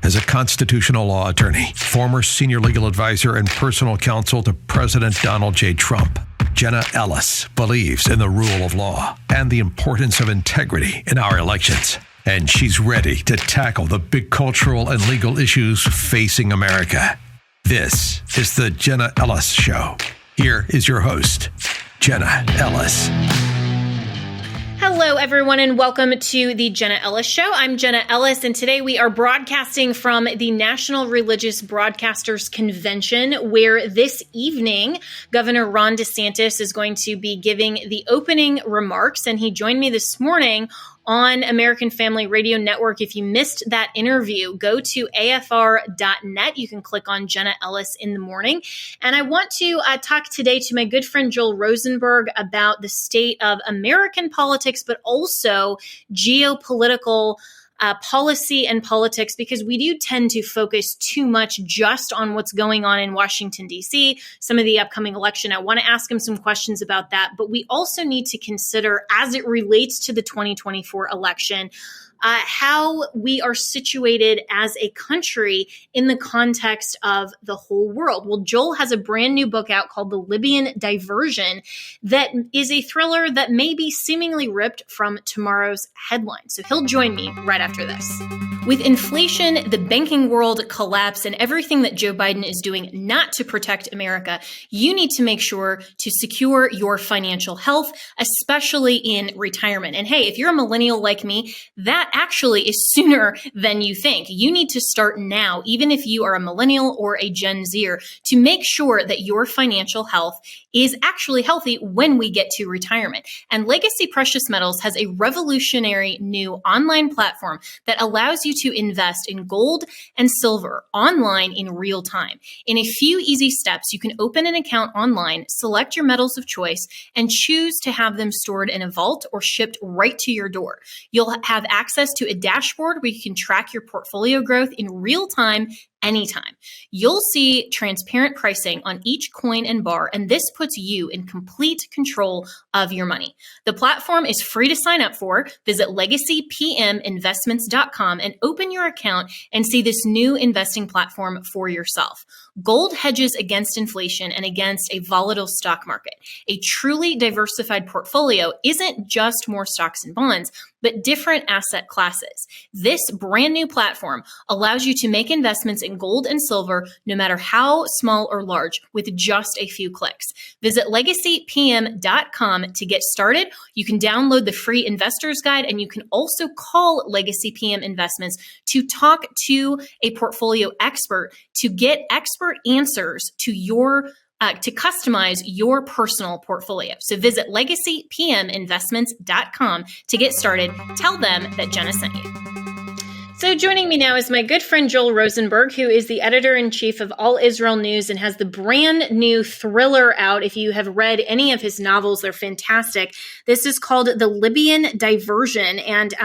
As a constitutional law attorney, former senior legal advisor and personal counsel to President Donald J. Trump, Jenna Ellis believes in the rule of law and the importance of integrity in our elections. And she's ready to tackle the big cultural and legal issues facing America. This is the Jenna Ellis Show. Here is your host, Jenna Ellis. Hello, everyone, and welcome to the Jenna Ellis Show. I'm Jenna Ellis, and today we are broadcasting from the National Religious Broadcasters Convention, where this evening, Governor Ron DeSantis is going to be giving the opening remarks, and he joined me this morning on American Family Radio Network. If you missed that interview, go to afr.net. You can click on Jenna Ellis in the morning. And I want to talk today to my good friend Joel Rosenberg about the state of American politics, but also geopolitical policy and politics, because we do tend to focus too much just on what's going on in Washington, D.C., some of the upcoming election. I want to ask him some questions about that, but we also need to consider, as it relates to the 2024 election, how we are situated as a country in the context of the whole world. Well, Joel has a brand new book out called The Libyan Diversion that is a thriller that may be seemingly ripped from tomorrow's headlines. So he'll join me right after this. With inflation, the banking world collapse, and everything that Joe Biden is doing not to protect America, you need to make sure to secure your financial health, especially in retirement. And hey, if you're a millennial like me, that actually is sooner than you think. You need to start now, even if you are a millennial or a Gen Zer, to make sure that your financial health is actually healthy when we get to retirement. And Legacy Precious Metals has a revolutionary new online platform that allows you to invest in gold and silver online in real time. In a few easy steps, you can open an account online, select your metals of choice, and choose to have them stored in a vault or shipped right to your door. You'll have access to a dashboard where you can track your portfolio growth in real time anytime. You'll see transparent pricing on each coin and bar, and this puts you in complete control of your money. The platform is free to sign up for. Visit legacypminvestments.com and open your account and see this new investing platform for yourself. Gold hedges against inflation and against a volatile stock market. A truly diversified portfolio isn't just more stocks and bonds, but different asset classes. This brand new platform allows you to make investments in gold and silver, no matter how small or large, with just a few clicks. Visit legacypm.com to get started. You can download the free investor's guide, and you can also call Legacy PM Investments to talk to a portfolio expert to get expert answers to your to customize your personal portfolio. So visit legacypminvestments.com to get started. Tell them that Jenna sent you. So joining me now is my good friend Joel Rosenberg, who is the editor-in-chief of All Israel News and has the brand new thriller out. If you have read any of his novels, they're fantastic. This is called The Libyan Diversion, and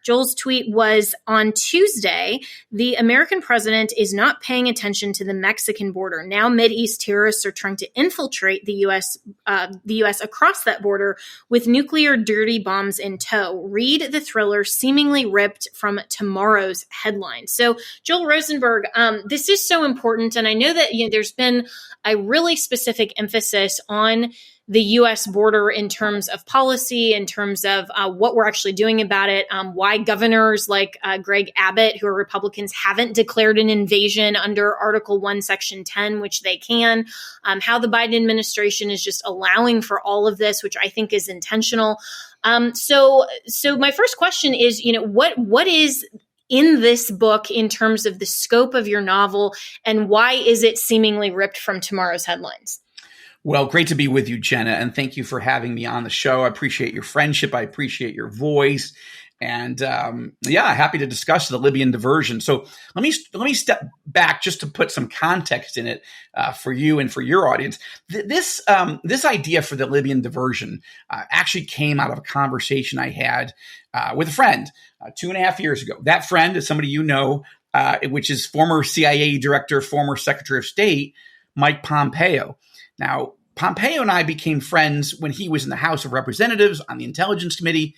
Joel's tweet was on Tuesday, the American president is not paying attention to the Mexican border. Now Mideast terrorists are trying to infiltrate the U.S. Across that border with nuclear dirty bombs in tow. Read the thriller seemingly ripped from tomorrow's headlines. So, Joel Rosenberg, this is so important, and I know that there's been a really specific emphasis on the U.S. border in terms of policy, in terms of what we're actually doing about it, why governors like Greg Abbott, who are Republicans, haven't declared an invasion under Article 1, Section 10, which they can, how the Biden administration is just allowing for all of this, which I think is intentional. So my first question is, what is in this book in terms of the scope of your novel, and why is it seemingly ripped from tomorrow's headlines? Well, great to be with you, Jenna, and thank you for having me on the show. I appreciate your friendship. I appreciate your voice. And happy to discuss the Libyan diversion. So let me step back just to put some context in it for you and for your audience. This idea for the Libyan diversion actually came out of a conversation I had with a friend 2.5 years ago. That friend is somebody which is former CIA director, former Secretary of State, Mike Pompeo. Now, Pompeo and I became friends when he was in the House of Representatives on the Intelligence Committee,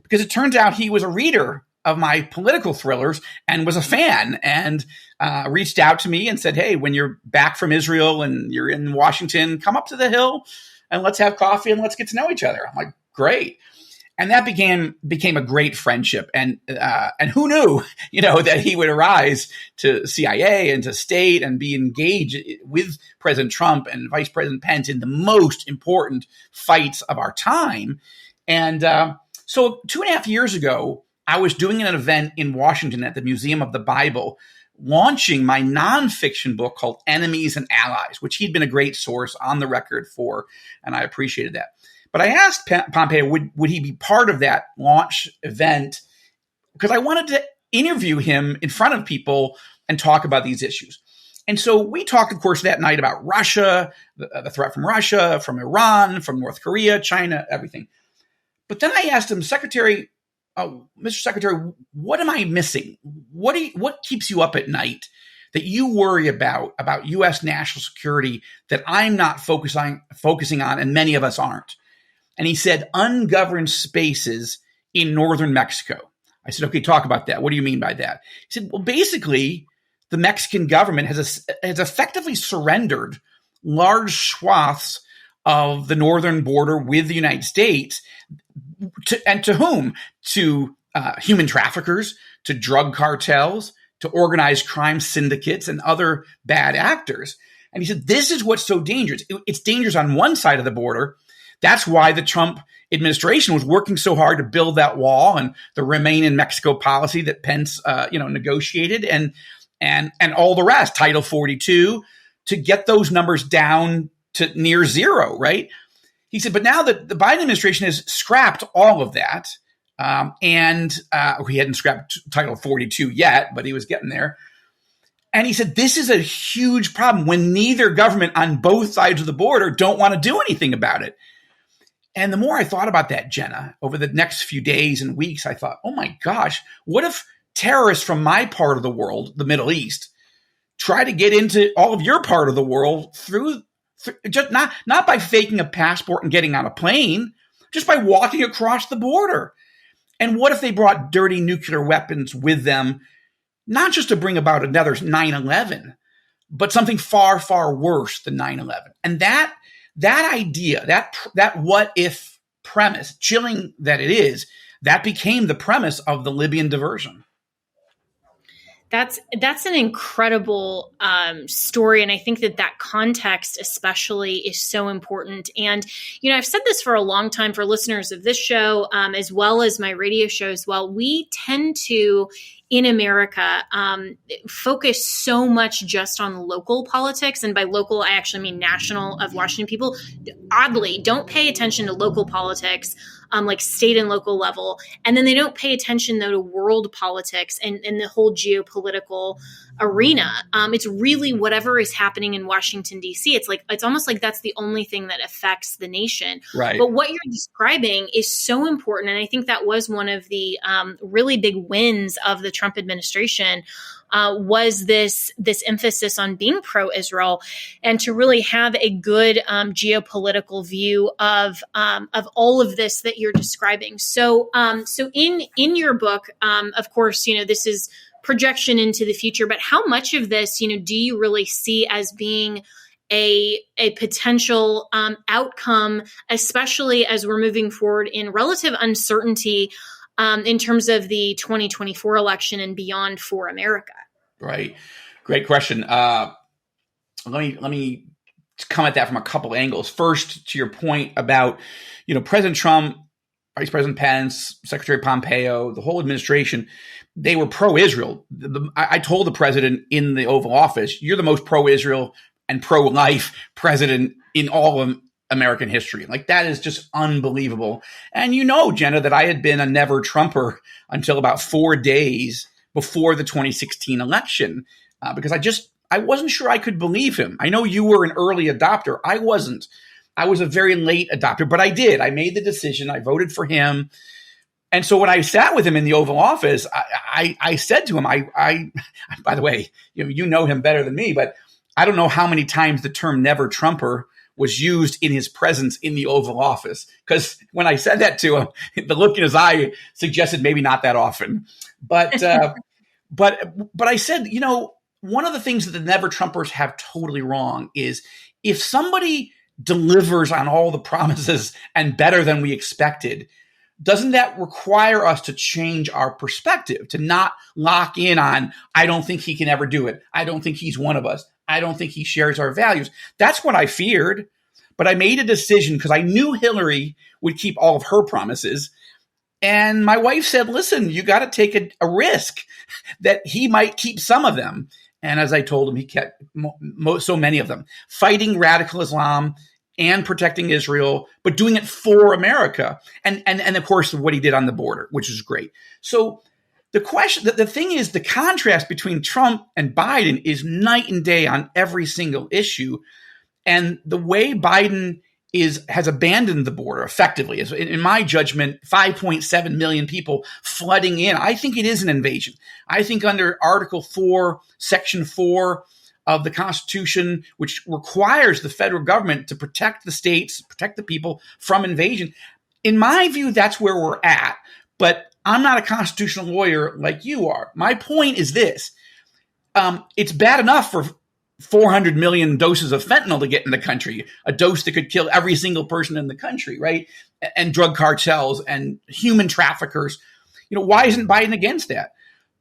because it turns out he was a reader of my political thrillers and was a fan and reached out to me and said, hey, when you're back from Israel and you're in Washington, come up to the Hill and let's have coffee and let's get to know each other. I'm like, great. And that became a great friendship. And who knew, that he would rise to CIA and to state and be engaged with President Trump and Vice President Pence in the most important fights of our time. And so 2.5 years ago, I was doing an event in Washington at the Museum of the Bible, launching my nonfiction book called Enemies and Allies, which he'd been a great source on the record for, and I appreciated that. But I asked Pompeo, would he be part of that launch event? Because I wanted to interview him in front of people and talk about these issues. And so we talked, of course, that night about Russia, the threat from Russia, from Iran, from North Korea, China, everything. But then I asked him, Mr. Secretary, what am I missing? What keeps you up at night that you worry about U.S. national security that I'm not focusing on and many of us aren't? And he said, ungoverned spaces in northern Mexico. I said, okay, talk about that. What do you mean by that? He said, well, basically, the Mexican government has effectively surrendered large swaths of the northern border with the United States. To whom? To human traffickers, to drug cartels, to organized crime syndicates and other bad actors. And he said, this is what's so dangerous. It's dangerous on one side of the border. That's why the Trump administration was working so hard to build that wall and the Remain in Mexico policy that Pence, negotiated and all the rest, Title 42, to get those numbers down to near zero, right? He said, but now that the Biden administration has scrapped all of that, he hadn't scrapped Title 42 yet, but he was getting there. And he said, this is a huge problem when neither government on both sides of the border don't want to do anything about it. And the more I thought about that, Jenna, over the next few days and weeks, I thought, oh my gosh, what if terrorists from my part of the world, the Middle East, try to get into all of your part of the world through just not by faking a passport and getting on a plane, just by walking across the border? And what if they brought dirty nuclear weapons with them, not just to bring about another 9/11, but something far, far worse than 9/11? And that idea, that what if premise, chilling that it is, that became the premise of the Libyan diversion. That's an incredible story. And I think that context especially is so important. And, I've said this for a long time for listeners of this show, as well as my radio show as well. We tend to, in America, focus so much just on local politics. And by local, I actually mean national, of Washington. People, oddly, don't pay attention to local politics, like state and local level. And then they don't pay attention, though, to world politics and the whole geopolitical arena. It's really whatever is happening in Washington, D.C. It's almost like that's the only thing that affects the nation. Right. But what you're describing is so important. And I think that was one of the really big wins of the Trump administration, was this emphasis on being pro-Israel and to really have a good geopolitical view of all of this that you're describing. So in your book, of course, this is projection into the future, but how much of this, do you really see as being a potential outcome, especially as we're moving forward in relative uncertainty in terms of the 2024 election and beyond for America? Right. Great question. Let me come at that from a couple angles. First, to your point about, President Trump, Vice President Pence, Secretary Pompeo, the whole administration, they were pro-Israel. I told the president in the Oval Office, you're the most pro-Israel and pro-life president in all of American history. Like, that is just unbelievable. And Jenna, that I had been a never Trumper until about 4 days before the 2016 election, because I wasn't sure I could believe him. I know you were an early adopter. I wasn't. I was a very late adopter, but I did. I made the decision. I voted for him. And so when I sat with him in the Oval Office, I said to him, I by the way, you know him better than me, but I don't know how many times the term never Trumper was used in his presence in the Oval Office. Because when I said that to him, the look in his eye suggested maybe not that often. But I said, one of the things that the Never Trumpers have totally wrong is if somebody delivers on all the promises and better than we expected, doesn't that require us to change our perspective, to not lock in on, I don't think he can ever do it. I don't think he's one of us. I don't think he shares our values. That's what I feared. But I made a decision because I knew Hillary would keep all of her promises. And my wife said, listen, you got to take a risk that he might keep some of them. And as I told him, he kept so many of them, fighting radical Islam and protecting Israel, but doing it for America. And of course, what he did on the border, which is great. So the thing is, the contrast between Trump and Biden is night and day on every single issue. And the way Biden has abandoned the border effectively, is, in my judgment, 5.7 million people flooding in. I think it is an invasion. I think under Article 4, Section 4 of the Constitution, which requires the federal government to protect the states, protect the people from invasion. In my view, that's where we're at. But I'm not a constitutional lawyer like you are. My point is this. It's bad enough for 400 million doses of fentanyl to get in the country, a dose that could kill every single person in the country, right? And drug cartels and human traffickers. Why isn't Biden against that?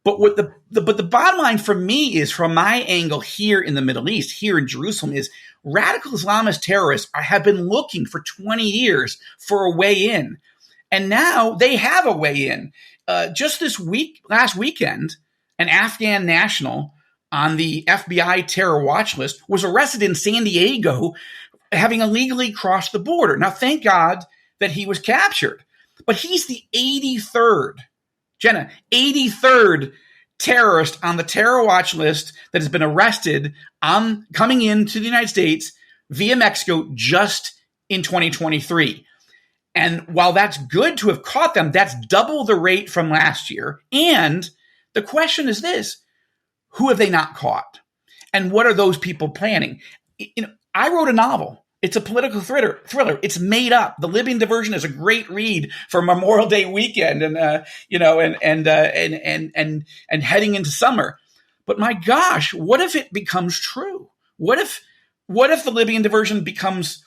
But the bottom line for me is, from my angle here in the Middle East, here in Jerusalem, is radical Islamist terrorists have been looking for 20 years for a way in. And now they have a way in. Just last weekend, an Afghan national on the FBI terror watch list was arrested in San Diego, having illegally crossed the border. Now, thank God that he was captured. But he's the 83rd terrorist on the terror watch list that has been arrested coming into the United States via Mexico just in 2023. And while that's good to have caught them, that's double the rate from last year. And the question is this: who have they not caught? And what are those people planning? I wrote a novel. It's a political thriller. It's made up. The Libyan Diversion is a great read for Memorial Day weekend, and heading into summer. But my gosh, what if it becomes true? What if the Libyan Diversion becomes,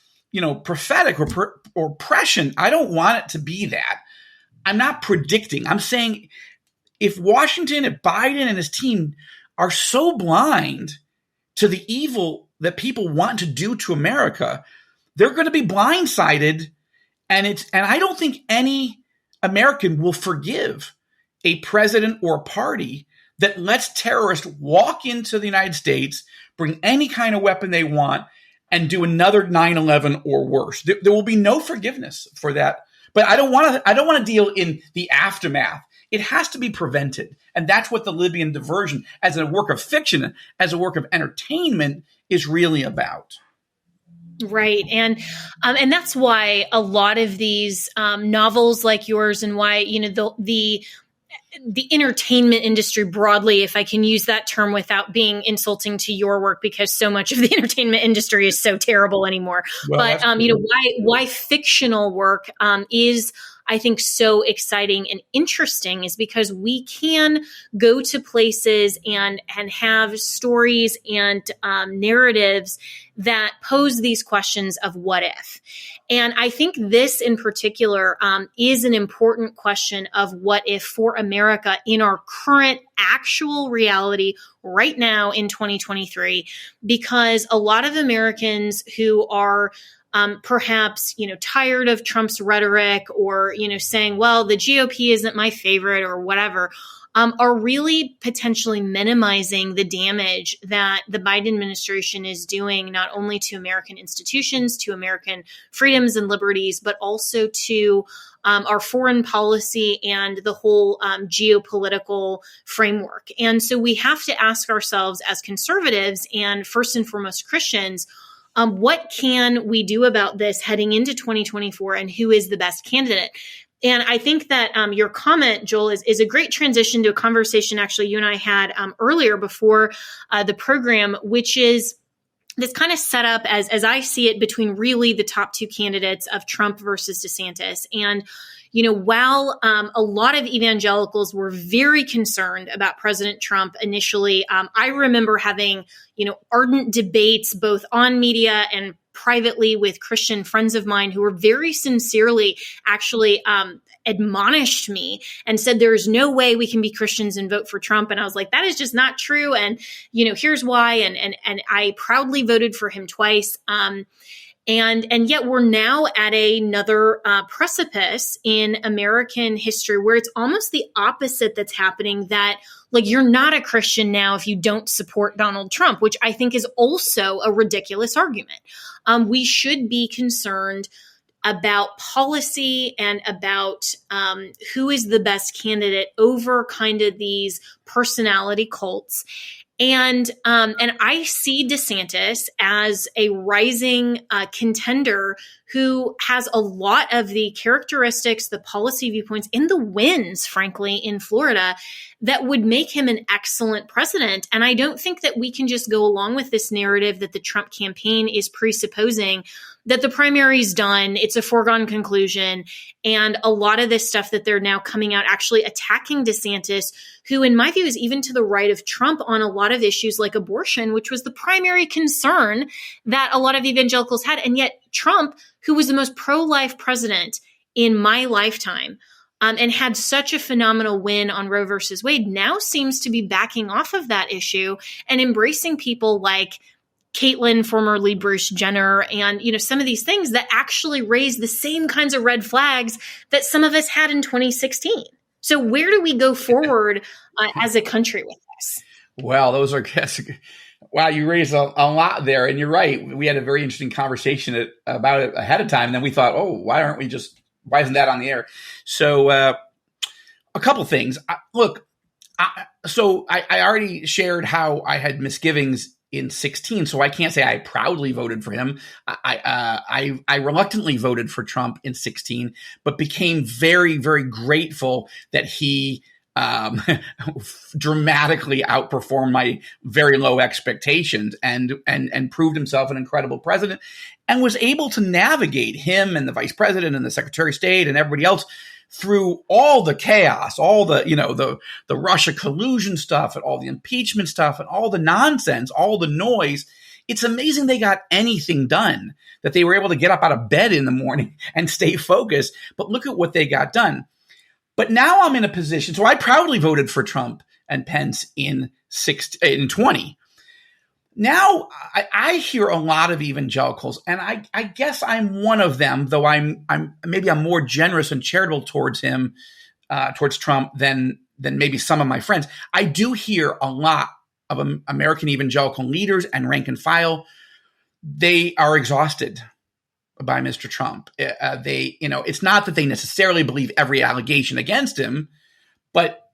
prophetic or prescient? I don't want it to be that. I'm not predicting. I'm saying, if Washington, if Biden and his team are so blind to the evil that people want to do to America, they're going to be blindsided. And I don't think any American will forgive a president or a party that lets terrorists walk into the United States, bring any kind of weapon they want, and do another 9/11 or worse. There will be no forgiveness for that. But I don't want to deal in the aftermath. It has to be prevented. And that's what the Libyan Diversion, as a work of fiction, as a work of entertainment, is really about. Right. And that's why a lot of these novels like yours, and why, the entertainment industry broadly, if I can use that term without being insulting to your work, because so much of the entertainment industry is so terrible anymore. Well, but, why fictional work is, I think, so exciting and interesting is because we can go to places and have stories and narratives that pose these questions of what if. And I think this in particular is an important question of what if for America in our current actual reality right now in 2023, because a lot of Americans who are perhaps, tired of Trump's rhetoric, or, saying, well, the GOP isn't my favorite or whatever, are really potentially minimizing the damage that the Biden administration is doing, not only to American institutions, to American freedoms and liberties, but also to our foreign policy and the whole geopolitical framework. And so we have to ask ourselves as conservatives, and first and foremost Christians, what can we do about this heading into 2024, and who is the best candidate? And I think that your comment, Joel, is a great transition to a conversation actually you and I had earlier before the program, which is this kind of set up as I see it between really the top two candidates of Trump versus DeSantis. And, while a lot of evangelicals were very concerned about President Trump initially, I remember having, ardent debates both on media and privately with Christian friends of mine who were very sincerely actually admonished me and said, there's no way we can be Christians and vote for Trump. And I was like, that is just not true. And, here's why. And I proudly voted for him twice. And yet we're now at another precipice in American history where it's almost the opposite that's happening, that you're not a Christian now if you don't support Donald Trump, which I think is also a ridiculous argument. We should be concerned about policy and about who is the best candidate over kind of these personality cults. And I see DeSantis as a rising contender who has a lot of the characteristics, the policy viewpoints, and the wins, frankly, in Florida that would make him an excellent president. And I don't think that we can just go along with this narrative that the Trump campaign is presupposing that the primary is done, it's a foregone conclusion, and a lot of this stuff that they're now coming out actually attacking DeSantis, who in my view is even to the right of Trump on a lot of issues like abortion, which was the primary concern that a lot of evangelicals had. And yet Trump, who was the most pro-life president in my lifetime, and had such a phenomenal win on Roe versus Wade, now seems to be backing off of that issue and embracing people like Caitlyn, formerly Bruce Jenner, and some of these things that actually raise the same kinds of red flags that some of us had in 2016. So where do we go forward as a country with this? Well, wow, you raised a lot there, and you're right. We had a very interesting conversation about it ahead of time, and then we thought, why isn't that on the air? So a couple things. I already shared how I had misgivings in 16, so I can't say I proudly voted for him. I reluctantly voted for Trump in 16, but became very, very grateful that he dramatically outperformed my very low expectations and proved himself an incredible president, and was able to navigate him and the vice president and the secretary of state and everybody else through all the chaos, all the, the Russia collusion stuff and all the impeachment stuff and all the nonsense, all the noise. It's amazing they got anything done, that they were able to get up out of bed in the morning and stay focused. But look at what they got done. But now I'm in a position. So I proudly voted for Trump and Pence in 20. Now I hear a lot of evangelicals, and I guess I'm one of them, though I'm more generous and charitable towards him, towards Trump than maybe some of my friends. I do hear a lot of American evangelical leaders and rank and file. They are exhausted by Mr. Trump. It's not that they necessarily believe every allegation against him, but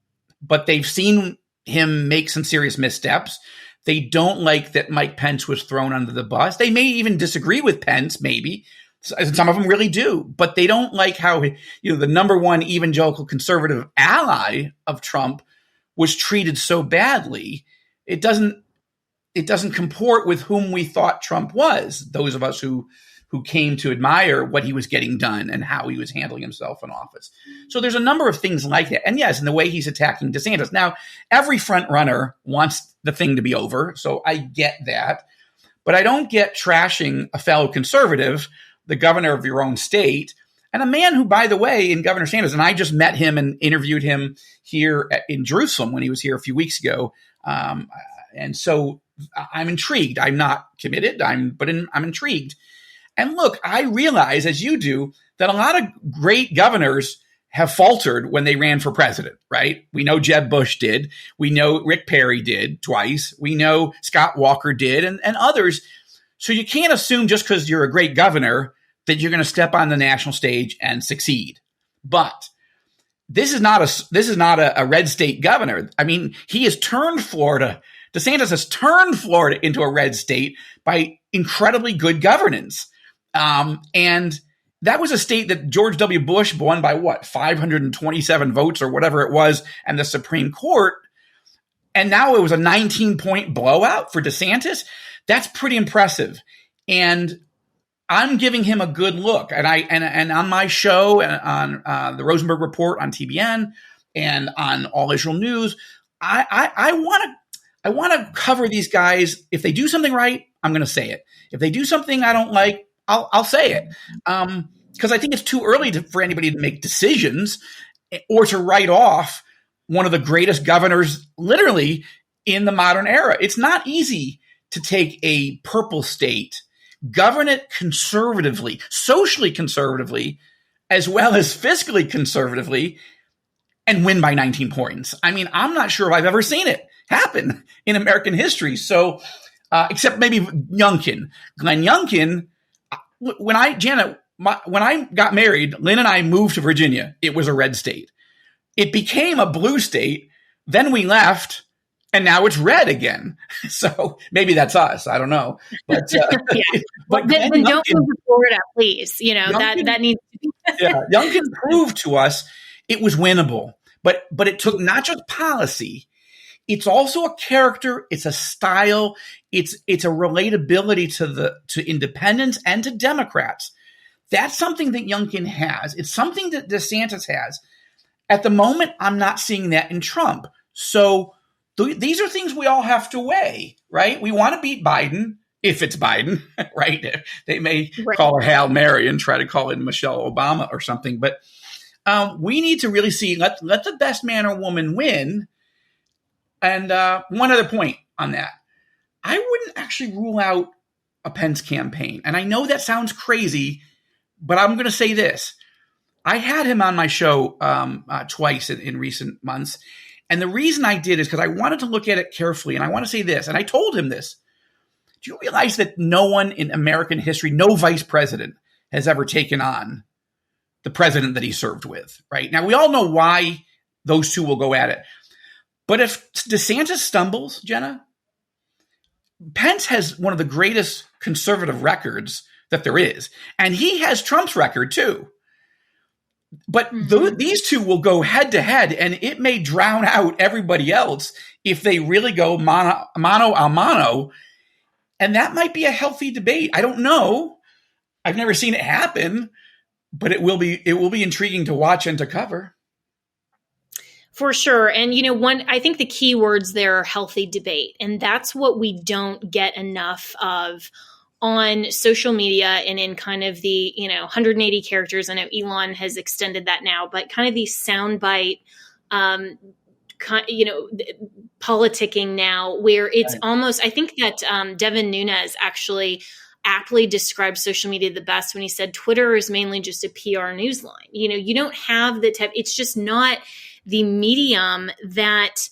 they've seen him make some serious missteps. They don't like that Mike Pence was thrown under the bus. They may even disagree with Pence, maybe. Some of them really do, but they don't like how, the number one evangelical conservative ally of Trump was treated so badly. It doesn't comport with whom we thought Trump was. Those of us who came to admire what he was getting done and how he was handling himself in office. So there's a number of things like that. And yes, in the way he's attacking DeSantis. Now, every front runner wants the thing to be over, so I get that. But I don't get trashing a fellow conservative, the governor of your own state, and a man who, by the way, in Governor Sanders, and I just met him and interviewed him here in Jerusalem when he was here a few weeks ago. And so I'm intrigued. I'm not committed, I'm intrigued. And look, I realize, as you do, that a lot of great governors have faltered when they ran for president, right? We know Jeb Bush did. We know Rick Perry did twice. We know Scott Walker did and others. So you can't assume just because you're a great governor that you're going to step on the national stage and succeed. But this is not a red state governor. I mean, he has turned Florida. DeSantis has turned Florida into a red state by incredibly good governance. And that was a state that George W. Bush won by 527 votes or whatever it was, and the Supreme Court. And now it was a 19-point blowout for DeSantis. That's pretty impressive. And I'm giving him a good look. And on my show, and on the Rosenberg Report on TBN and on All Israel News, I want to cover these guys. If they do something right, I'm going to say it. If they do something I don't like, I'll say it. Because I think it's too early for anybody to make decisions or to write off one of the greatest governors literally in the modern era. It's not easy to take a purple state, govern it conservatively, socially conservatively, as well as fiscally conservatively, and win by 19 points. I mean, I'm not sure if I've ever seen it happen in American history. So, except maybe Youngkin. Glenn Youngkin, when I got married, Lynn and I moved to Virginia. It was a red state. It became a blue state. Then we left, and now it's red again. So maybe that's us. I don't know. But, but then don't move to Florida, please. Youngkin, that needs to be. Youngkin proved to us it was winnable. But it took not just policy. It's also a character. It's a style. It's a relatability to independents and to Democrats. That's something that Youngkin has. It's something that DeSantis has. At the moment, I'm not seeing that in Trump. So these are things we all have to weigh, right? We want to beat Biden, if it's Biden, right? They may call her Hail Mary and try to call it Michelle Obama or something. But we need to really see, let the best man or woman win. And one other point on that. I wouldn't actually rule out a Pence campaign. And I know that sounds crazy, but I'm going to say this. I had him on my show twice in recent months. And the reason I did is because I wanted to look at it carefully. And I want to say this, and I told him this. Do you realize that no one in American history, no vice president, has ever taken on the president that he served with, right? Now, we all know why those two will go at it. But if DeSantis stumbles, Jenna, Pence has one of the greatest conservative records that there is. And he has Trump's record, too. But these two will go head to head, and it may drown out everybody else if they really go mano a mano. And that might be a healthy debate. I don't know. I've never seen it happen, but it will be intriguing to watch and to cover. For sure. And, I think the key words there are healthy debate. And that's what we don't get enough of on social media and in kind of the, 180 characters. I know Elon has extended that now, but kind of these soundbite, politicking now where it's almost, I think that Devin Nunes actually aptly described social media the best when he said Twitter is mainly just a PR news line. You don't have the type, it's just not the medium that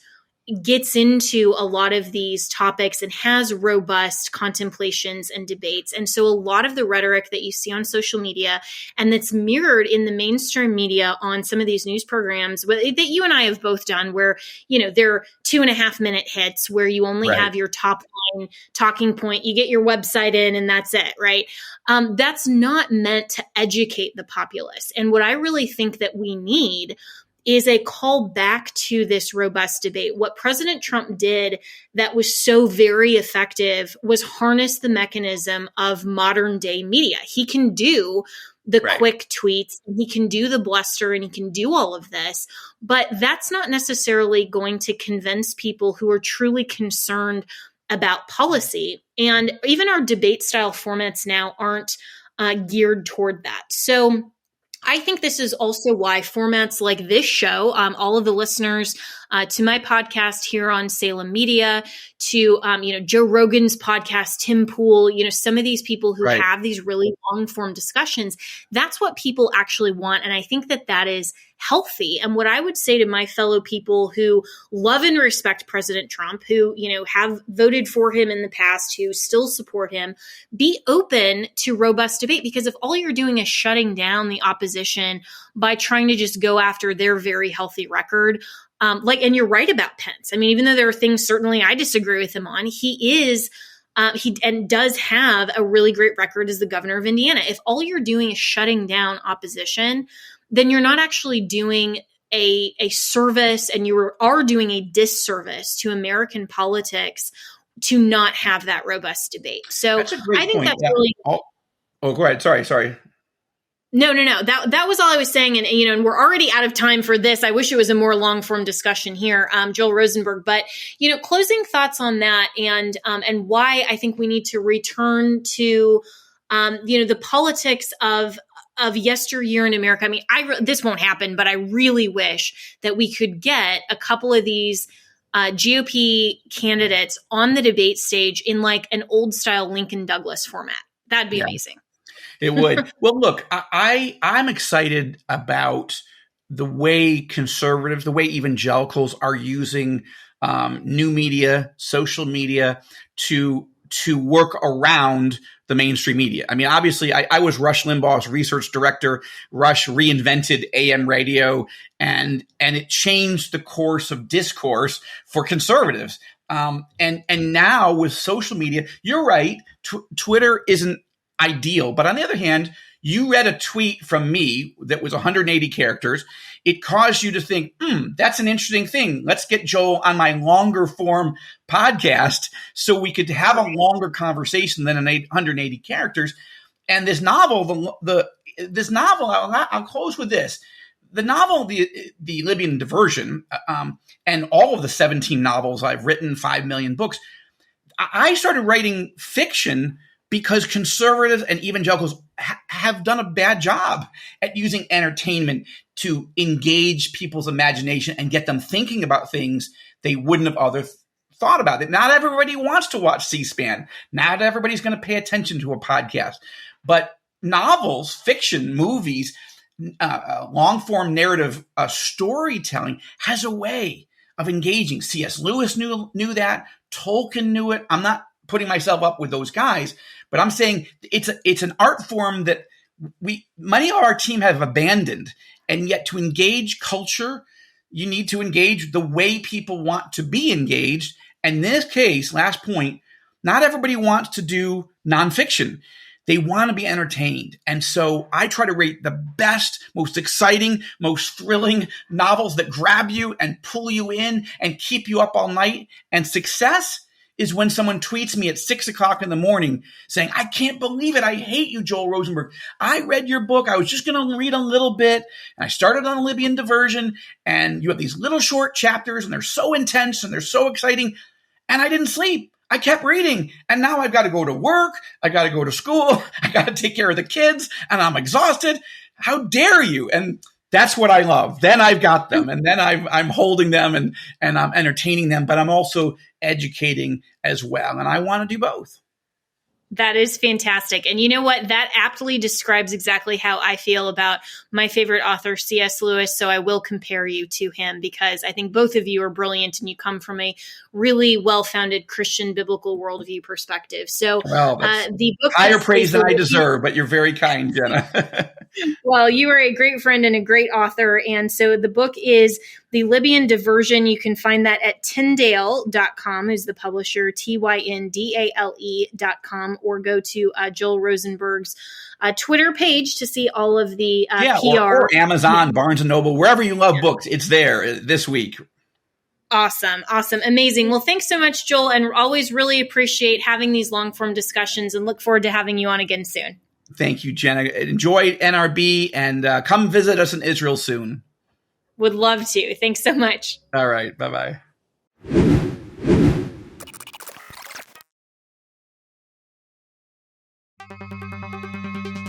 gets into a lot of these topics and has robust contemplations and debates. And so a lot of the rhetoric that you see on social media and that's mirrored in the mainstream media on some of these news programs that you and I have both done where, they're 2.5-minute hits where you only have your top line talking point, you get your website in and that's it, right? That's not meant to educate the populace. And what I really think that we need is a call back to this robust debate. What President Trump did that was so very effective was harness the mechanism of modern day media. He can do the quick tweets, and he can do the bluster, and he can do all of this, but that's not necessarily going to convince people who are truly concerned about policy. And even our debate style formats now aren't geared toward that. So I think this is also why formats like this show, all of the listeners to my podcast here on Salem Media, to Joe Rogan's podcast, Tim Pool, some of these people who have these really long form discussions, that's what people actually want. And I think that that is healthy. And what I would say to my fellow people who love and respect President Trump, who, have voted for him in the past, who still support him, be open to robust debate, because if all you're doing is shutting down the opposition by trying to just go after their very healthy record, and you're right about Pence. I mean, even though there are things certainly I disagree with him on, he does have a really great record as the governor of Indiana. If all you're doing is shutting down opposition, then you're not actually doing a service, and you are doing a disservice to American politics to not have that robust debate. So That's a great I think point. that's Yeah. really Go ahead. Sorry. No. That was all I was saying. And, and we're already out of time for this. I wish it was a more long form discussion here, Joel Rosenberg, but, closing thoughts on that and why I think we need to return to, the politics of yesteryear in America. I mean, this won't happen, but I really wish that we could get a couple of these GOP candidates on the debate stage in like an old style Lincoln Douglas format. That'd be amazing. It would. Well, look, I'm excited about the way conservatives, the way evangelicals are using new media, social media to work around the mainstream media. I mean, obviously, I was Rush Limbaugh's research director. Rush reinvented AM radio, and it changed the course of discourse for conservatives. And now with social media, you're right. Twitter isn't ideal. But on the other hand, you read a tweet from me that was 180 characters. It caused you to think, that's an interesting thing. Let's get Joel on my longer form podcast so we could have a longer conversation than 180 characters. And this novel, I'll close with this. The novel, the Libyan Diversion, and all of the 17 novels I've written, 5 million books, I started writing fiction because conservatives and evangelicals have done a bad job at using entertainment to engage people's imagination and get them thinking about things they wouldn't have thought about. Not everybody wants to watch C-SPAN. Not everybody's going to pay attention to a podcast. But novels, fiction, movies, long-form narrative storytelling has a way of engaging. C.S. Lewis knew that. Tolkien knew it. I'm not putting myself up with those guys, but I'm saying it's an art form that many of our team have abandoned. And yet to engage culture, you need to engage the way people want to be engaged. And in this case, last point, not everybody wants to do nonfiction. They want to be entertained. And so I try to rate the best, most exciting, most thrilling novels that grab you and pull you in and keep you up all night. And success is when someone tweets me at 6 o'clock in the morning saying, I can't believe it. I hate you, Joel Rosenberg. I read your book. I was just going to read a little bit. And I started on Libyan Diversion. And you have these little short chapters and they're so intense and they're so exciting. And I didn't sleep. I kept reading. And now I've got to go to work. I got to go to school. I got to take care of the kids. And I'm exhausted. How dare you? And that's what I love. Then I've got them, and then I'm holding them and I'm entertaining them, but I'm also educating as well. And I want to do both. That is fantastic. And you know what? That aptly describes exactly how I feel about my favorite author, C.S. Lewis. So I will compare you to him because I think both of you are brilliant and you come from a really well-founded Christian biblical worldview perspective. So the book higher praise than I deserve, but you're very kind, Jenna. Well, you are a great friend and a great author. And so the book is The Libyan Diversion. You can find that at Tyndale.com, who's the publisher, TYNDALE.com, or go to Joel Rosenberg's Twitter page to see all of the PR. Or Amazon, Barnes & Noble, wherever you love books, it's there this week. Awesome. Amazing. Well, thanks so much, Joel, and always really appreciate having these long-form discussions and look forward to having you on again soon. Thank you, Jenna. Enjoy NRB and come visit us in Israel soon. Would love to. Thanks so much. All right. Bye-bye.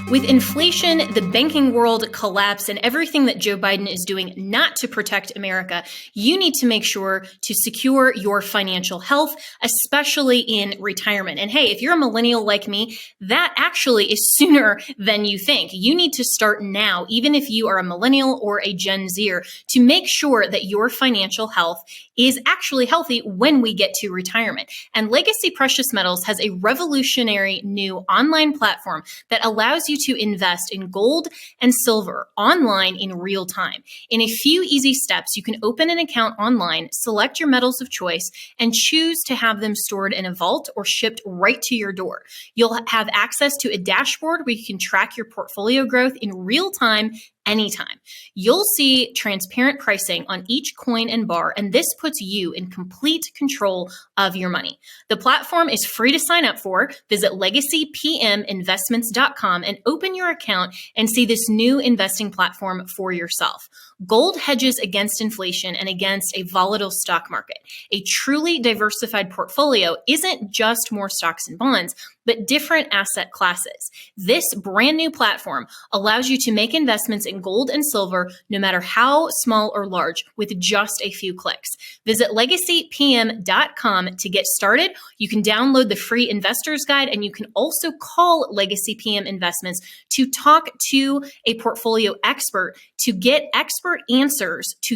With inflation, the banking world collapse, and everything that Joe Biden is doing not to protect America, you need to make sure to secure your financial health, especially in retirement. And hey, if you're a millennial like me, that actually is sooner than you think. You need to start now, even if you are a millennial or a Gen Zer, to make sure that your financial health is actually healthy when we get to retirement. And Legacy Precious Metals has a revolutionary new online platform that allows you to invest in gold and silver online in real time. In a few easy steps, you can open an account online, select your metals of choice, and choose to have them stored in a vault or shipped right to your door. You'll have access to a dashboard where you can track your portfolio growth in real time anytime. You'll see transparent pricing on each coin and bar, and this puts you in complete control of your money. The platform is free to sign up for. Visit legacypminvestments.com and open your account and see this new investing platform for yourself. Gold hedges against inflation and against a volatile stock market. A truly diversified portfolio isn't just more stocks and bonds, but different asset classes. This brand new platform allows you to make investments in gold and silver, no matter how small or large, with just a few clicks. Visit legacypm.com to get started. You can download the free investor's guide, and you can also call Legacy PM Investments to talk to a portfolio expert to get expert answers to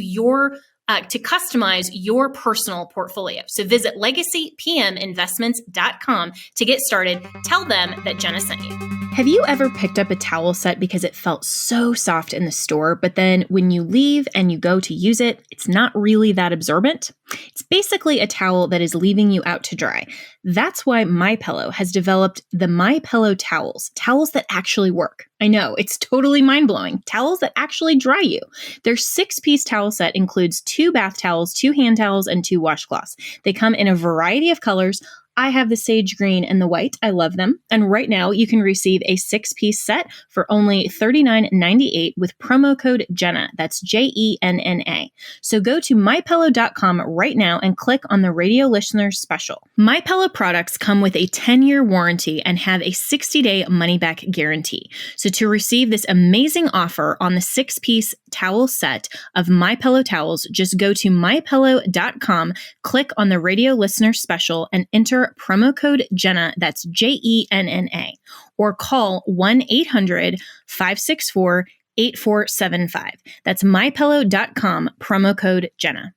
to customize your personal portfolio. So visit legacypminvestments.com to get started. Tell them that Jenna sent you. Have you ever picked up a towel set because it felt so soft in the store, but then when you leave and you go to use it, it's not really that absorbent? It's basically a towel that is leaving you out to dry. That's why MyPillow has developed the MyPillow towels that actually work. I know, it's totally mind-blowing. Towels that actually dry you. Their 6-piece towel set includes 2 bath towels, 2 hand towels, and 2 washcloths. They come in a variety of colors. I have the sage green and the white. I love them. And right now you can receive a 6-piece set for only $39.98 with promo code Jenna. That's JENNA. So go to mypillow.com right now and click on the radio listeners special. MyPillow products come with a 10-year warranty and have a 60-day money-back guarantee. So to receive this amazing offer on the 6-piece towel set of MyPillow towels, just go to mypillow.com, click on the radio listener special, and enter promo code Jenna, that's JENNA, or call 1-800-564-8475. That's mypillow.com, promo code Jenna.